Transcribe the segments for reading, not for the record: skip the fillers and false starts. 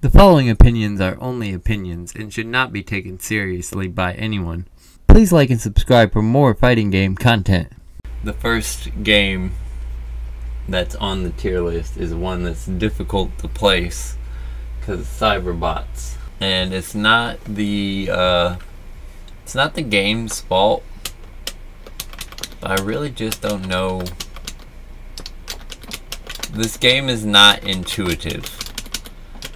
The following opinions are only opinions and should not be taken seriously by anyone. Please like and subscribe for more fighting game content. The first game that's on the tier list is one that's difficult to place because of cyberbots, and it's not the game's fault, but I really just don't know. This game is not intuitive.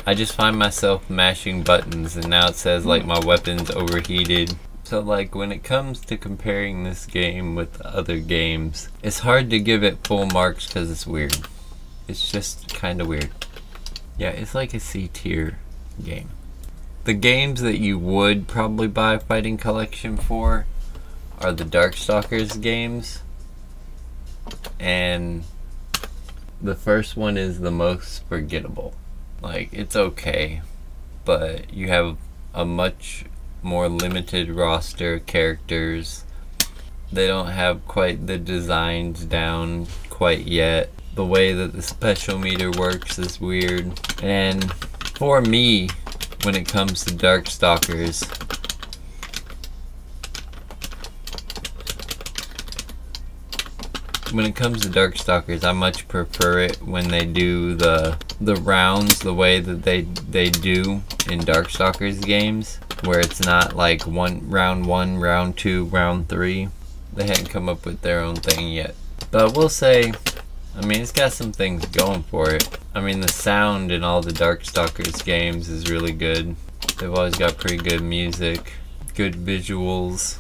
I just find myself mashing buttons and now it says like my weapon's overheated. So like when it comes to comparing this game with other games, it's hard to give it full marks because it's weird. It's just kind of weird. Yeah, it's like a C tier game. The games that you would probably buy a fighting collection for are the Darkstalkers games, and the first one is the most forgettable. Like, it's okay, but you have a much more limited roster of characters. They don't have quite the designs down quite yet. The way that the special meter works is weird. And for me, when it comes to Darkstalkers, I much prefer it when they do the rounds the way that they do in Darkstalkers games, where it's not like round 1, round 2, round 3. They hadn't come up with their own thing yet. But I will say, I mean, it's got some things going for it. I mean, the sound in all the Darkstalkers games is really good. They've always got pretty good music, good visuals.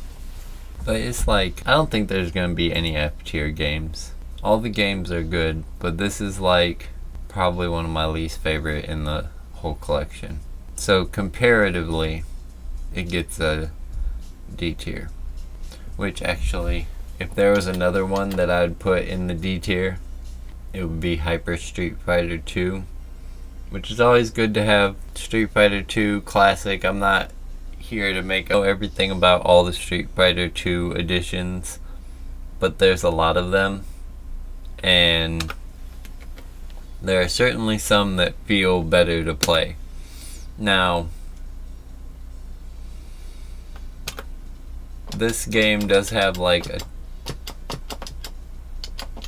But it's like, I don't think there's gonna be any F tier games. All the games are good, but this is like probably one of my least favorite in the whole collection. So comparatively, it gets a D tier. Which actually, if there was another one that I'd put in the D tier, it would be Hyper Street Fighter 2. Which is always good to have. Street Fighter 2 Classic. I'm not here to make everything about all the Street Fighter 2 editions, but there's a lot of them, and there are certainly some that feel better to play. Now, this game does have like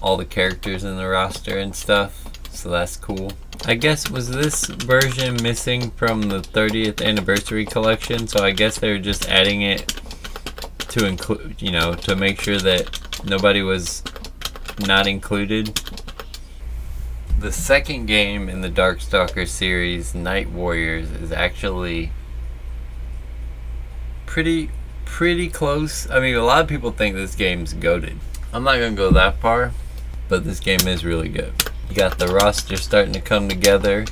all the characters in the roster and stuff, so that's cool. I guess, was this version missing from the 30th anniversary collection? So I guess they were just adding it to include, you know, to make sure that nobody was not included. The second game in the Darkstalker series, Night Warriors, is actually pretty close. I mean, a lot of people think this game's goated. I'm not gonna go that far, but this game is really good. You got the roster starting to come together.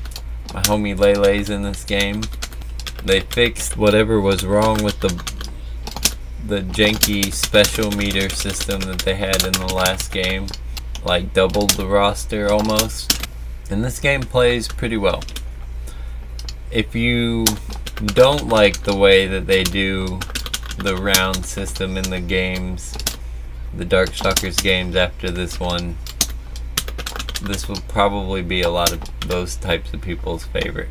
My homie Lele's in this game. They fixed whatever was wrong with the janky special meter system that they had in the last game. Like doubled the roster almost. And this game plays pretty well. If you don't like the way that they do the round system in the games, the Darkstalkers games after this one, this will probably be a lot of those types of people's favorite.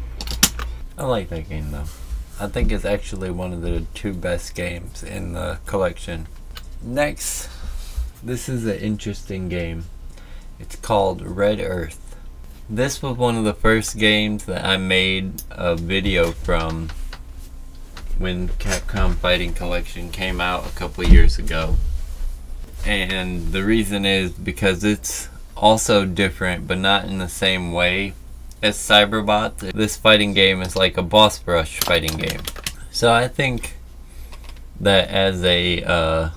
I like that game though. I think it's actually one of the 2 best games in the collection. Next, this is an interesting game. It's called Red Earth. This was one of the first games that I made a video from when Capcom Fighting Collection came out a couple years ago. And the reason is because it's also different, but not in the same way as Cyberbot. This fighting game is like a boss rush fighting game. So I think that as a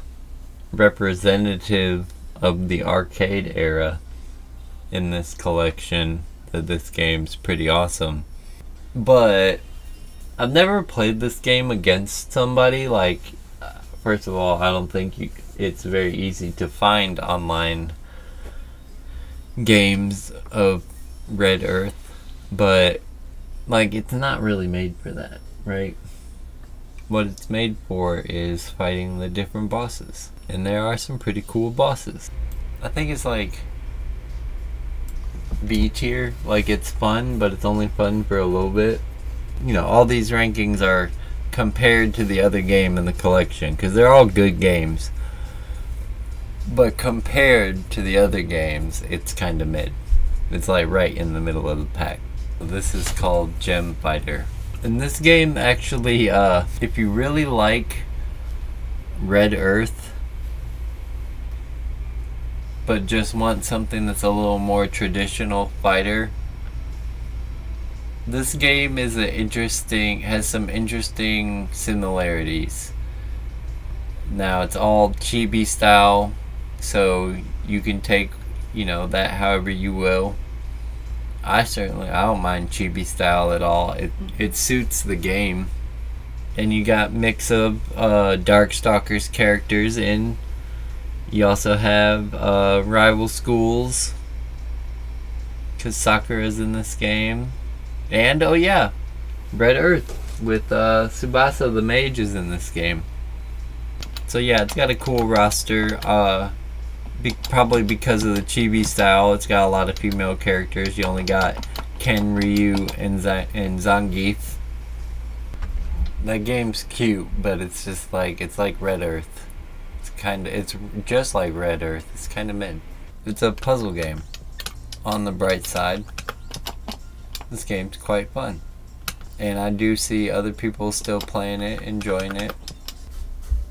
representative of the arcade era in this collection, that this game's pretty awesome. But I've never played this game against somebody. Like, first of all, I don't think it's very easy to find online games of Red Earth, but like, it's not really made for that, right? What it's made for is fighting the different bosses, and there are some pretty cool bosses. I think it's like B tier. Like, it's fun, but it's only fun for a little bit. you know, all these rankings are compared to the other game in the collection, because they're all good games. But compared to the other games, it's kind of mid. It's like right in the middle of the pack. This is called Gem Fighter. And this game actually, if you really like Red Earth, but just want something that's a little more traditional fighter, this game is has some interesting similarities. Now it's all chibi style, so you can take, you know, that however you will. I don't mind chibi style at all. It suits the game. And you got mix of Darkstalkers characters in. You also have rival schools, because Sakura's in this game. And oh yeah, Red Earth with Tsubasa the Mage is in this game. So yeah, it's got a cool roster. Probably because of the chibi style, it's got a lot of female characters. You only got Ken, Ryu, and Zangief. That game's cute, but it's just like, it's like Red Earth. It's just like Red Earth. It's kind of mid. It's a puzzle game. On the bright side, this game's quite fun, and I do see other people still playing it, enjoying it.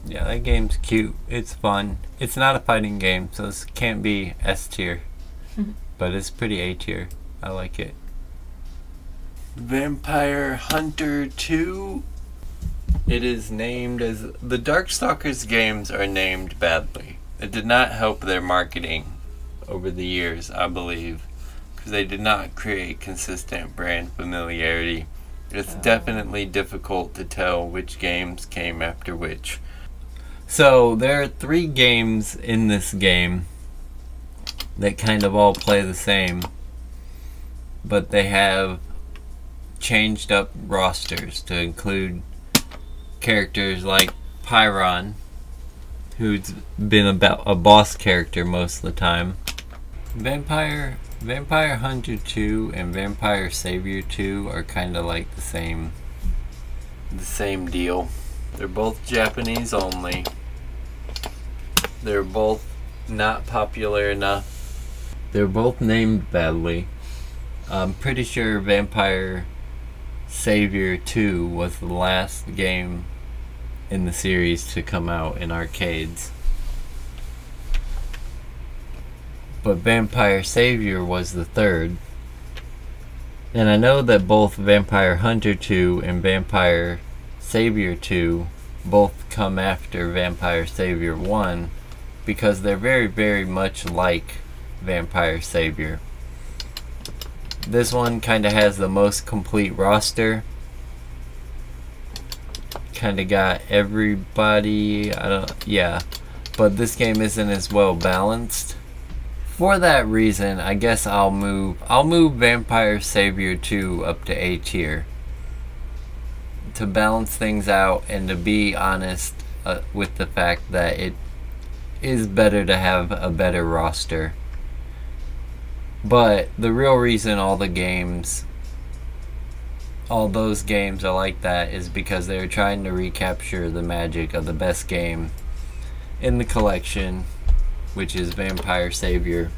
Yeah, that game's cute. It's fun. It's not a fighting game, so this can't be S tier, but it's pretty A tier. I like it. Vampire Hunter 2. It is named as... The Darkstalkers games are named badly. It did not help their marketing over the years, I believe, because they did not create consistent brand familiarity. It's definitely difficult to tell which games came after which. So there are 3 games in this game that kind of all play the same, but they have changed up rosters to include characters like Pyron, who's been about a boss character most of the time. Vampire Hunter 2 and Vampire Savior 2 are kind of like the same deal. They're both Japanese only. They're both not popular enough. They're both named badly. I'm pretty sure Vampire Savior 2 was the last game in the series to come out in arcades. But Vampire Savior was the third. And I know that both Vampire Hunter 2 and Vampire Savior 2 both come after Vampire Savior 1, because they're very, very much like Vampire Savior. This one kind of has the most complete roster. Kind of got everybody. Yeah, but this game isn't as well balanced. For that reason, I guess I'll move Vampire Savior 2 up to A tier to balance things out, and to be honest with the fact that it is better to have a better roster. But the real reason all those games are like that is because they're trying to recapture the magic of the best game in the collection, which is Vampire Savior.